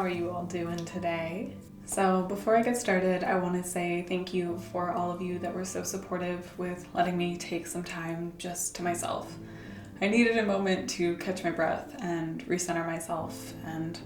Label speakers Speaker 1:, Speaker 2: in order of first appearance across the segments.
Speaker 1: are you all doing today? So before I get started, I want to say thank you for all of you that were so supportive with letting me take some time just to myself. I needed a moment to catch my breath and recenter myself, and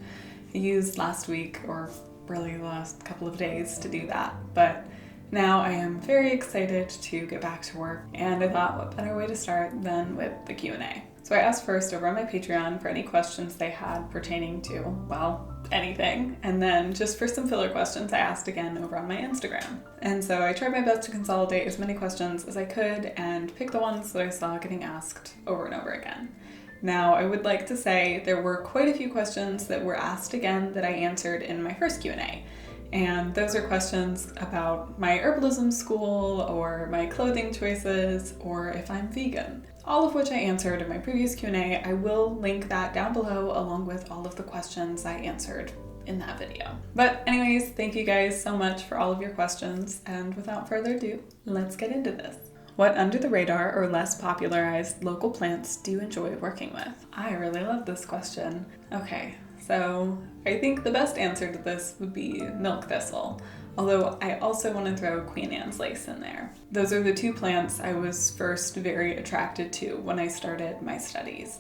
Speaker 1: I used last week, or really the last couple of days, to do that. But now I am very excited to get back to work, and I thought what better way to start than with the Q&A. So I asked first over on my Patreon for any questions they had pertaining to, well, anything. And then just for some filler questions, I asked again over on my Instagram. And so I tried my best to consolidate as many questions as I could and pick the ones that I saw getting asked over and over again. Now, I would like to say there were quite a few questions that were asked again that I answered in my first Q&A. And those are questions about my herbalism school, or my clothing choices, or if I'm vegan. All of which I answered in my previous Q&A. I will link that down below along with all of the questions I answered in that video. But anyways, thank you guys so much for all of your questions, and without further ado, let's get into this. What under the radar or less popularized local plants do you enjoy working with? I really love this question. Okay, so I think the best answer to this would be milk thistle, although I also want to throw Queen Anne's lace in there. Those are the two plants I was first very attracted to when I started my studies,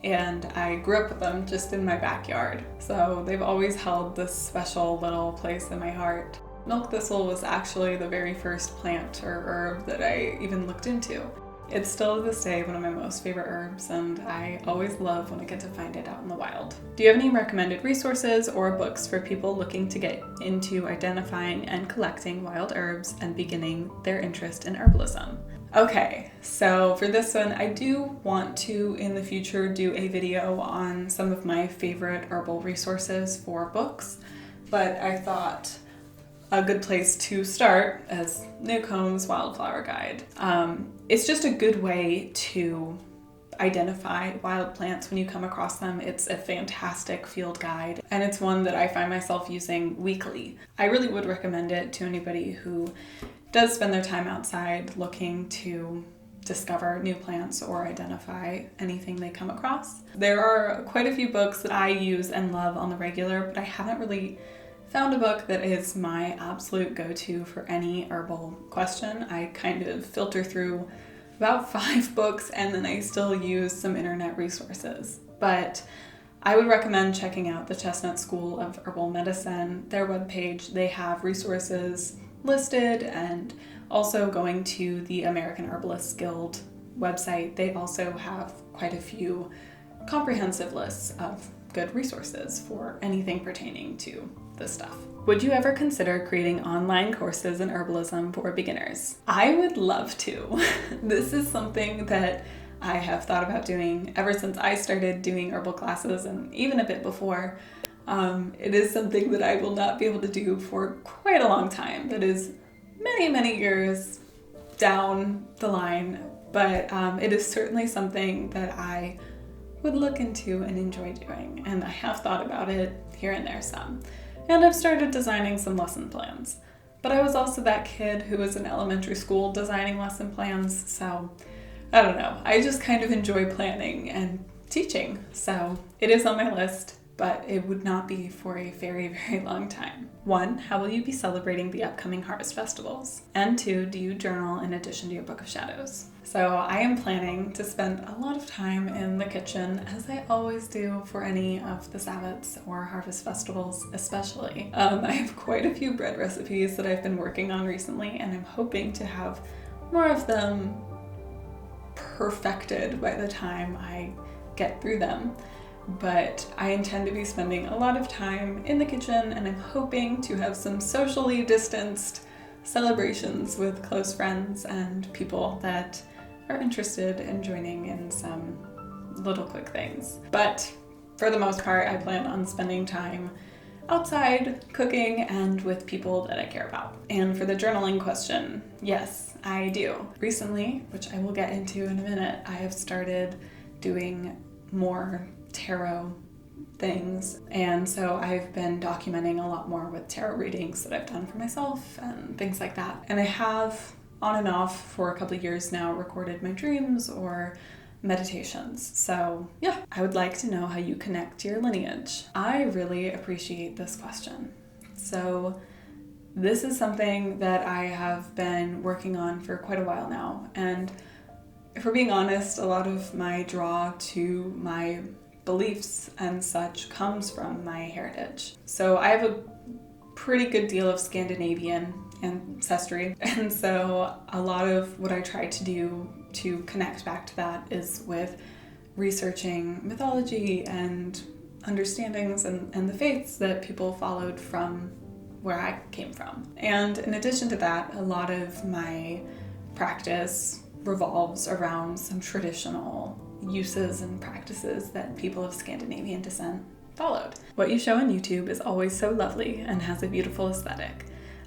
Speaker 1: and I grew up with them just in my backyard, so they've always held this special little place in my heart. Milk thistle was actually the very first plant or herb that I even looked into. It's still to this day one of my most favorite herbs, and I always love when I get to find it out in the wild. Do you have any recommended resources or books for people looking to get into identifying and collecting wild herbs and beginning their interest in herbalism? Okay, so for this one, I do want to in the future do a video on some of my favorite herbal resources for books, but I thought a good place to start as Newcomb's Wildflower Guide. It's just a good way to identify wild plants when you come across them. It's a fantastic field guide, and it's one that I find myself using weekly. I really would recommend it to anybody who does spend their time outside looking to discover new plants or identify anything they come across. There are quite a few books that I use and love on the regular, but I haven't really found a book that is my absolute go-to for any herbal question. I kind of filter through about 5 books, and then I still use some internet resources. But I would recommend checking out the Chestnut School of Herbal Medicine. Their webpage, they have resources listed, and also going to the American Herbalists Guild website, they also have quite a few comprehensive lists of good resources for anything pertaining to this stuff. Would you ever consider creating online courses in herbalism for beginners? I would love to. This is something that I have thought about doing ever since I started doing herbal classes, and even a bit before. It is something that I will not be able to do for quite a long time. That is many, many years down the line, but it is certainly something that I would look into and enjoy doing, and I have thought about it here and there some. And I've started designing some lesson plans. But I was also that kid who was in elementary school designing lesson plans, so I don't know. I just kind of enjoy planning and teaching, so it is on my list, but it would not be for a very, very long time. 1, how will you be celebrating the upcoming harvest festivals? And 2, do you journal in addition to your Book of Shadows? So I am planning to spend a lot of time in the kitchen, as I always do for any of the Sabbats or harvest festivals especially. I have quite a few bread recipes that I've been working on recently, and I'm hoping to have more of them perfected by the time I get through them. But I intend to be spending a lot of time in the kitchen, and I'm hoping to have some socially distanced celebrations with close friends and people that are interested in joining in some little quick things. But for the most part, I plan on spending time outside, cooking, and with people that I care about. And for the journaling question, yes, I do. Recently, which I will get into in a minute, I have started doing more tarot things, and so I've been documenting a lot more with tarot readings that I've done for myself and things like that. And I have on and off for a couple of years now recorded my dreams or meditations. So yeah, I would like to know how you connect to your lineage. I really appreciate this question. So this is something that I have been working on for quite a while now. And if we're being honest, a lot of my draw to my beliefs and such comes from my heritage. So I have a pretty good deal of Scandinavian ancestry, and so a lot of what I try to do to connect back to that is with researching mythology and understandings and the faiths that people followed from where I came from. And in addition to that, a lot of my practice revolves around some traditional uses and practices that people of Scandinavian descent followed. What you show on YouTube is always so lovely and has a beautiful aesthetic.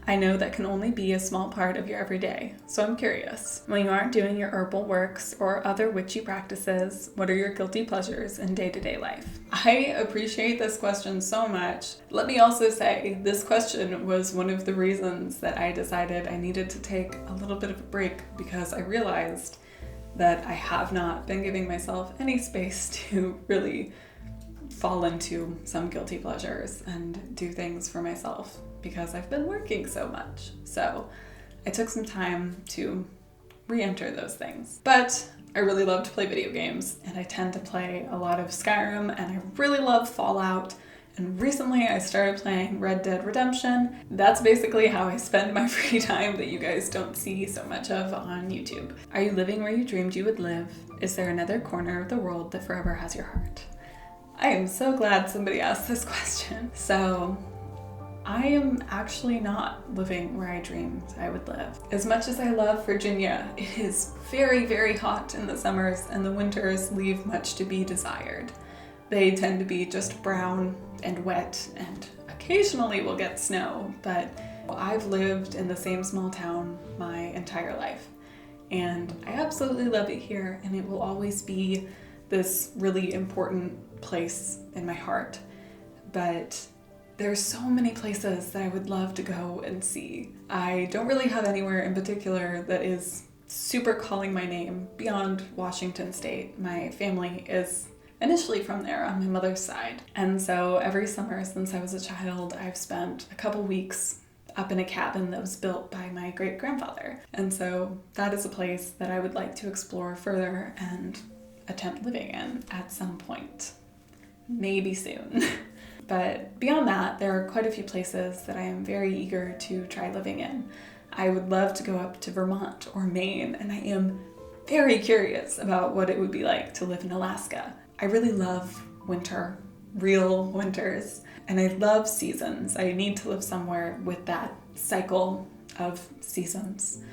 Speaker 1: I know that can only be a small part of your everyday, so I'm curious. When you aren't doing your herbal works or other witchy practices, what are your guilty pleasures in day-to-day life? I appreciate this question so much. Let me also say, this question was one of the reasons that I decided I needed to take a little bit of a break, because I realized that I have not been giving myself any space to really fall into some guilty pleasures and do things for myself, because I've been working so much. So I took some time to re-enter those things. But I really love to play video games, and I tend to play a lot of Skyrim, and I really love Fallout. And recently I started playing Red Dead Redemption. That's basically how I spend my free time that you guys don't see so much of on YouTube. Are you living where you dreamed you would live? Is there another corner of the world that forever has your heart? I am so glad somebody asked this question. So I am actually not living where I dreamed I would live. As much as I love Virginia, it is very, very hot in the summers, and the winters leave much to be desired. They tend to be just brown and wet, and occasionally we'll get snow, but I've lived in the same small town my entire life, and I absolutely love it here, and it will always be this really important place in my heart. But there's so many places that I would love to go and see. I don't really have anywhere in particular that is super calling my name beyond Washington State. My family is initially from there on my mother's side. And so every summer since I was a child, I've spent a couple weeks up in a cabin that was built by my great-grandfather. And so that is a place that I would like to explore further and attempt living in at some point. Maybe soon. But beyond that, there are quite a few places that I am very eager to try living in. I would love to go up to Vermont or Maine, and I am very curious about what it would be like to live in Alaska. I really love winter, real winters, and I love seasons. I need to live somewhere with that cycle of seasons,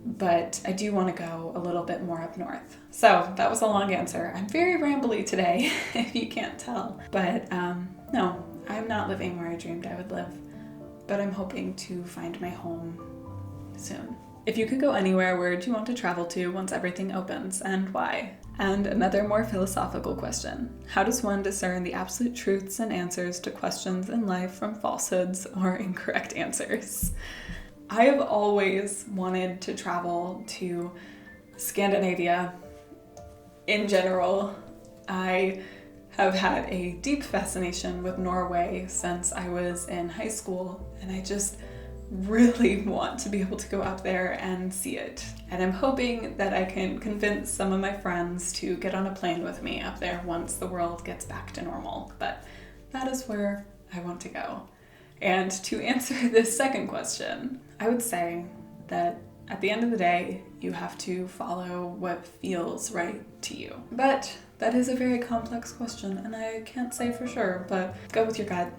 Speaker 1: but I do want to go a little bit more up north. So that was a long answer. I'm very rambly today, if you can't tell. But no, I'm not living where I dreamed I would live, but I'm hoping to find my home soon. If you could go anywhere, where do you want to travel to once everything opens, and why? And another more philosophical question. How does one discern the absolute truths and answers to questions in life from falsehoods or incorrect answers? I have always wanted to travel to Scandinavia in general. I have had a deep fascination with Norway since I was in high school, and I just really want to be able to go up there and see it. And I'm hoping that I can convince some of my friends to get on a plane with me up there once the world gets back to normal. But that is where I want to go. And to answer this second question, I would say that at the end of the day, you have to follow what feels right to you. But that is a very complex question, and I can't say for sure, but go with your gut.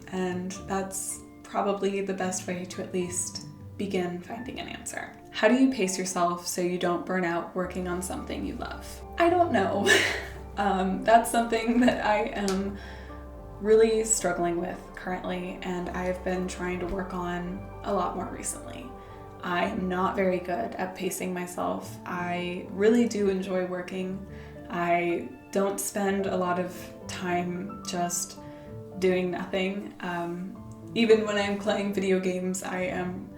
Speaker 1: And that's probably the best way to at least begin finding an answer. How do you pace yourself so you don't burn out working on something you love? I don't know. That's something that I am really struggling with currently, and I've been trying to work on a lot more recently. I'm not very good at pacing myself. I really do enjoy working. I don't spend a lot of time just doing nothing. Even when I'm playing video games, I am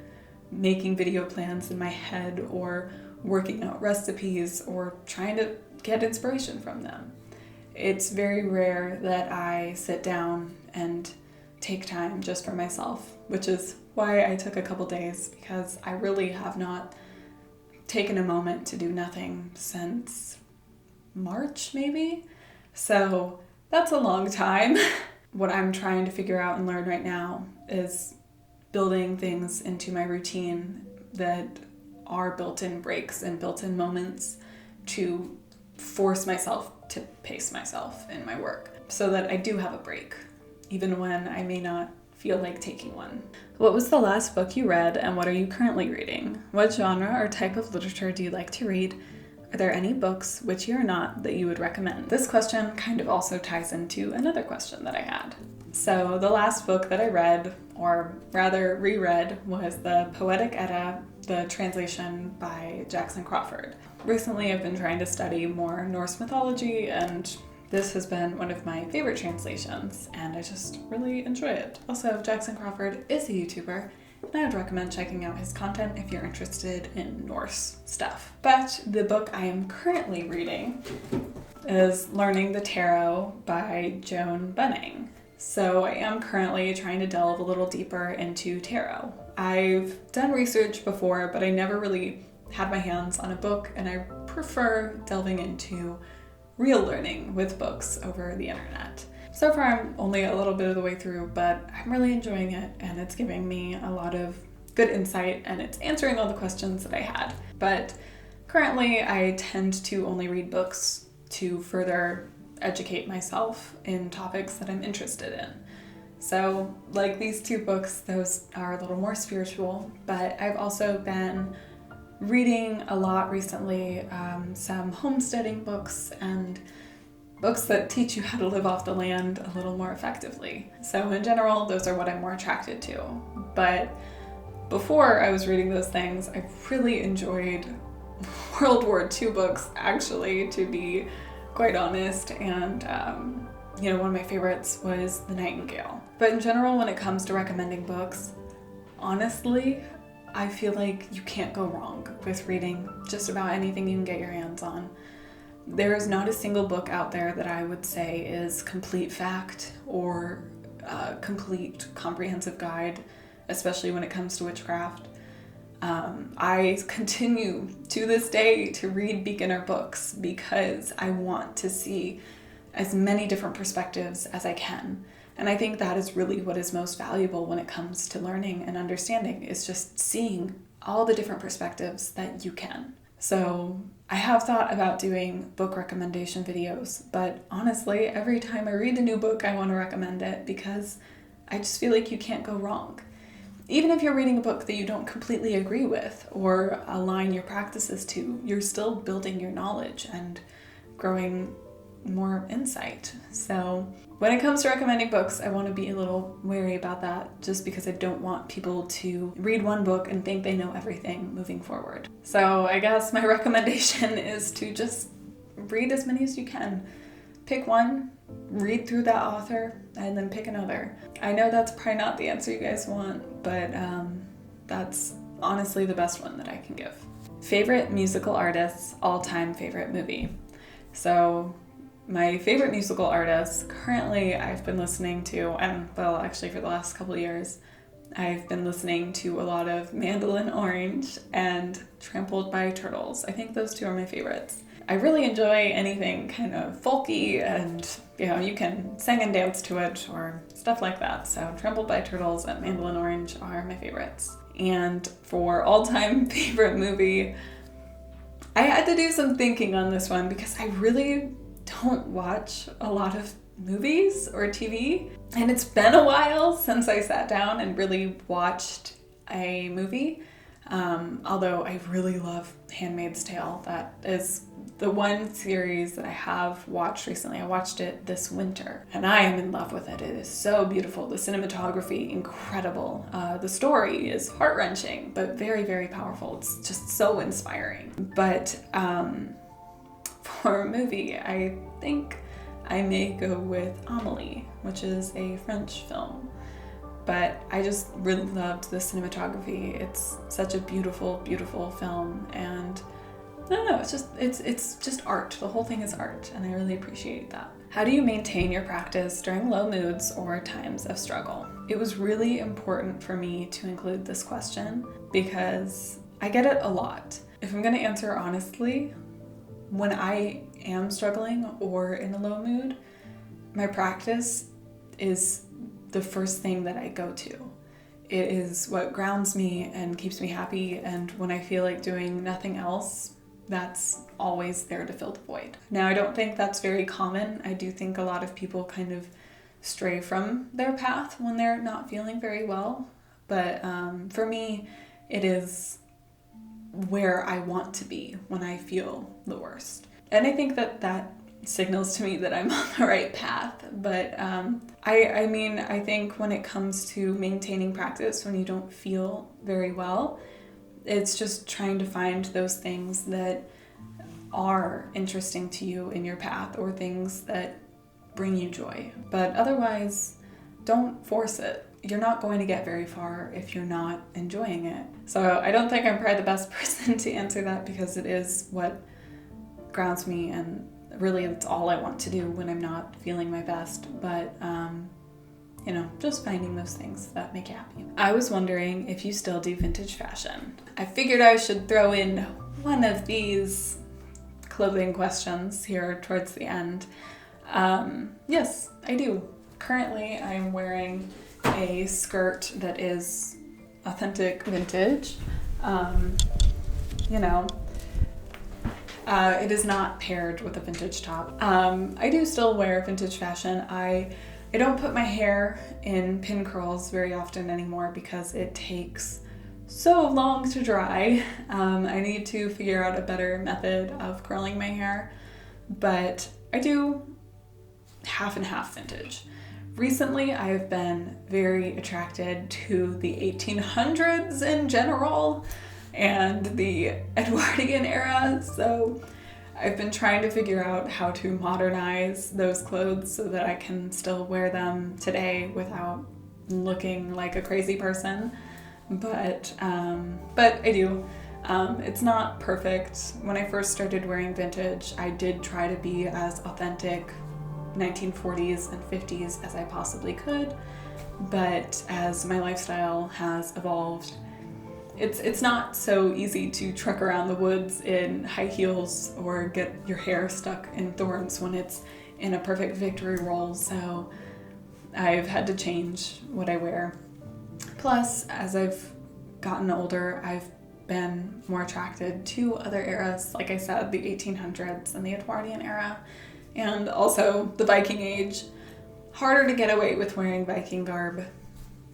Speaker 1: making video plans in my head or working out recipes or trying to get inspiration from them. It's very rare that I sit down and take time just for myself, which is why I took a couple days, because I really have not taken a moment to do nothing since March, maybe. So that's a long time. What I'm trying to figure out and learn right now is building things into my routine that are built-in breaks and built-in moments to force myself to pace myself in my work so that I do have a break, even when I may not feel like taking one. What was the last book you read, and what are you currently reading? What genre or type of literature do you like to read? Are there any books, witchy or not, that you would recommend? This question kind of also ties into another question that I had. So the last book that I read, or rather reread, was the Poetic Edda, the translation by Jackson Crawford. Recently I've been trying to study more Norse mythology, and this has been one of my favorite translations, and I just really enjoy it. Also, Jackson Crawford is a YouTuber, and I would recommend checking out his content if you're interested in Norse stuff. But the book I am currently reading is Learning the Tarot by Joan Bunning. So I am currently trying to delve a little deeper into tarot. I've done research before, but I never really had my hands on a book, and I prefer delving into real learning with books over the internet. So far I'm only a little bit of the way through, but I'm really enjoying it, and it's giving me a lot of good insight, and it's answering all the questions that I had. But currently I tend to only read books to further educate myself in topics that I'm interested in. So like these two books, those are a little more spiritual, but I've also been reading a lot recently, some homesteading books and books that teach you how to live off the land a little more effectively. So in general, those are what I'm more attracted to. But before I was reading those things, I really enjoyed World War II books, actually, to be quite honest, and one of my favorites was The Nightingale. But in general, when it comes to recommending books, honestly, I feel like you can't go wrong with reading just about anything you can get your hands on. There is not a single book out there that I would say is complete fact or a complete comprehensive guide, especially when it comes to witchcraft. I continue to this day to read beginner books because I want to see as many different perspectives as I can. And I think that is really what is most valuable when it comes to learning and understanding, is just seeing all the different perspectives that you can. So I have thought about doing book recommendation videos, but honestly, every time I read a new book, I want to recommend it because I just feel like you can't go wrong. Even if you're reading a book that you don't completely agree with or align your practices to, you're still building your knowledge and growing more insight. So when it comes to recommending books, I want to be a little wary about that, just because I don't want people to read one book and think they know everything moving forward. So I guess my recommendation is to just read as many as you can. Pick one, read through that author, and then pick another. I know that's probably not the answer you guys want, but that's honestly the best one that I can give. Favorite musical artists, all-time favorite movie. So my favorite musical artists, currently I've been listening to, actually for the last couple of years, I've been listening to a lot of Mandolin Orange and Trampled by Turtles. I think those two are my favorites. I really enjoy anything kind of folky and, you can sing and dance to it or stuff like that. So Trampled by Turtles and Mandolin Orange are my favorites. And for all-time favorite movie, I had to do some thinking on this one because I really don't watch a lot of movies or TV, and it's been a while since I sat down and really watched a movie, although I really love Handmaid's Tale. That is the one series that I have watched recently. I watched it this winter, and I am in love with it. It is so beautiful. The cinematography, incredible. The story is heart-wrenching, but very, very powerful. It's just so inspiring. But for a movie, I think I may go with Amélie, which is a French film. But I just really loved the cinematography. It's such a beautiful, beautiful film, and No, it's just art. The whole thing is art, and I really appreciate that. How do you maintain your practice during low moods or times of struggle? It was really important for me to include this question because I get it a lot. If I'm going to answer honestly, when I am struggling or in a low mood, my practice is the first thing that I go to. It is what grounds me and keeps me happy, and when I feel like doing nothing else, that's always there to fill the void. Now, I don't think that's very common. I do think a lot of people kind of stray from their path when they're not feeling very well, but for me, it is where I want to be when I feel the worst. And I think that signals to me that I'm on the right path. But I think when it comes to maintaining practice when you don't feel very well, it's just trying to find those things that are interesting to you in your path or things that bring you joy. But otherwise, don't force it. You're not going to get very far if you're not enjoying it. So I don't think I'm probably the best person to answer that because it is what grounds me, and really it's all I want to do when I'm not feeling my best. But just finding those things that make you happy. I was wondering if you still do vintage fashion. I figured I should throw in one of these clothing questions here towards the end. Yes, I do. Currently, I'm wearing a skirt that is authentic vintage. It is not paired with a vintage top. I do still wear vintage fashion. I don't put my hair in pin curls very often anymore because it takes so long to dry. I need to figure out a better method of curling my hair, but I do half and half vintage. Recently, I have been very attracted to the 1800s in general and the Edwardian era, so I've been trying to figure out how to modernize those clothes so that I can still wear them today without looking like a crazy person. But I do. It's not perfect. When I first started wearing vintage, I did try to be as authentic 1940s and 50s as I possibly could, but as my lifestyle has evolved, it's not so easy to trek around the woods in high heels or get your hair stuck in thorns when it's in a perfect victory roll, so I've had to change what I wear. Plus, as I've gotten older, I've been more attracted to other eras, like I said, the 1800s and the Edwardian era, and also the Viking Age. Harder to get away with wearing Viking garb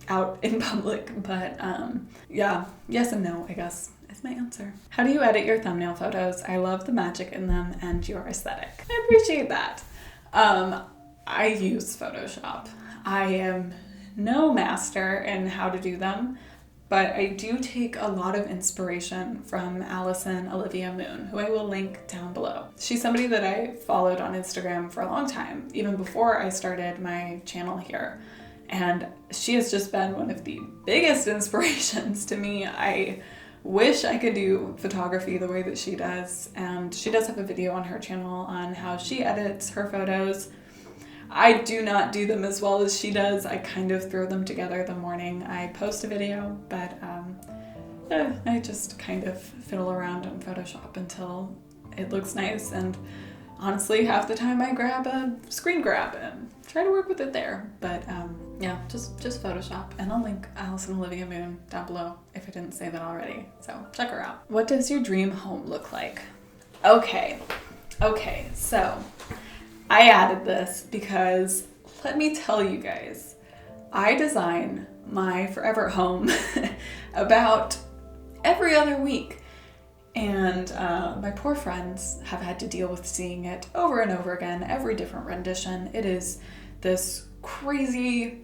Speaker 1: out in public, but yes and no, I guess, is my answer. How do you edit your thumbnail photos? I love the magic in them and your aesthetic. I appreciate that. I use Photoshop. I am no master in how to do them, but I do take a lot of inspiration from Allison Olivia Moon, who I will link down below. She's somebody that I followed on Instagram for a long time, even before I started my channel here. And she has just been one of the biggest inspirations to me. I wish I could do photography the way that she does. And she does have a video on her channel on how she edits her photos. I do not do them as well as she does. I kind of throw them together the morning I post a video, but I just kind of fiddle around on Photoshop until it looks nice. And honestly, half the time I grab a screen grab and try to work with it there. But just Photoshop. And I'll link Allison Olivia Moon down below if I didn't say that already. So check her out. What does your dream home look like? Okay, so I added this because let me tell you guys, I design my forever home about every other week. And my poor friends have had to deal with seeing it over and over again, every different rendition. It is this crazy,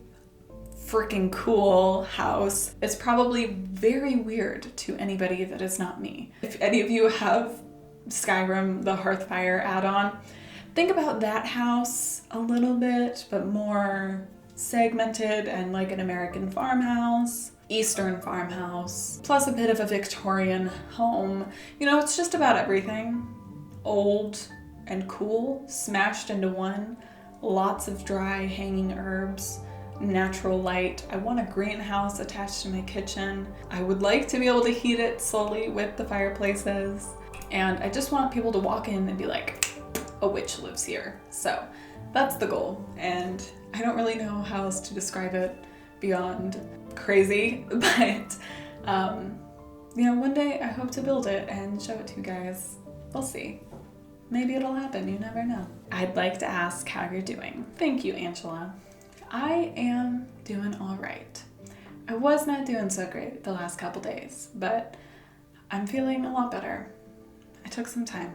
Speaker 1: freaking cool house. It's probably very weird to anybody that is not me. If any of you have Skyrim, the Hearthfire add-on, think about that house a little bit, but more segmented and like an American farmhouse. Eastern farmhouse, plus a bit of a Victorian home. You know, it's just about everything. Old and cool, smashed into one. Lots of dry hanging herbs, natural light. I want a greenhouse attached to my kitchen. I would like to be able to heat it slowly with the fireplaces. And I just want people to walk in and be like, a witch lives here. So that's the goal. And I don't really know how else to describe it beyond crazy, but you know, one day I hope to build it and show it to you guys. We'll see. Maybe it'll happen, you never know. I'd like to ask how you're doing. Thank you, Angela. I am doing all right. I was not doing so great the last couple days, but I'm feeling a lot better. I took some time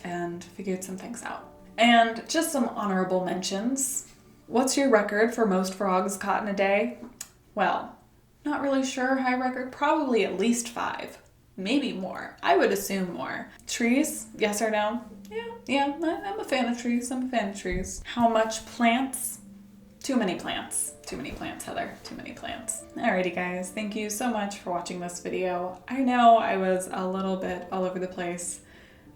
Speaker 1: and figured some things out. And just some honorable mentions. What's your record for most frogs caught in a day? Well, not really sure. High record, probably at least 5. Maybe more. I would assume more. Trees, yes or no? Yeah, I'm a fan of trees. How much plants? Too many plants. Too many plants, Heather. Too many plants. Alrighty guys, thank you so much for watching this video. I know I was a little bit all over the place.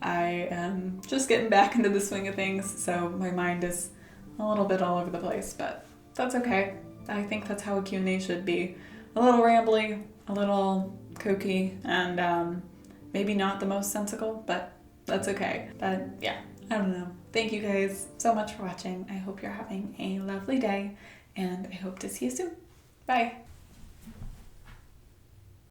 Speaker 1: I am just getting back into the swing of things, so my mind is a little bit all over the place, but that's okay. I think that's how a Q&A should be. A little rambly, a little kooky, and maybe not the most sensical, but that's okay. But yeah, I don't know. Thank you guys so much for watching. I hope you're having a lovely day, and I hope to see you soon. Bye.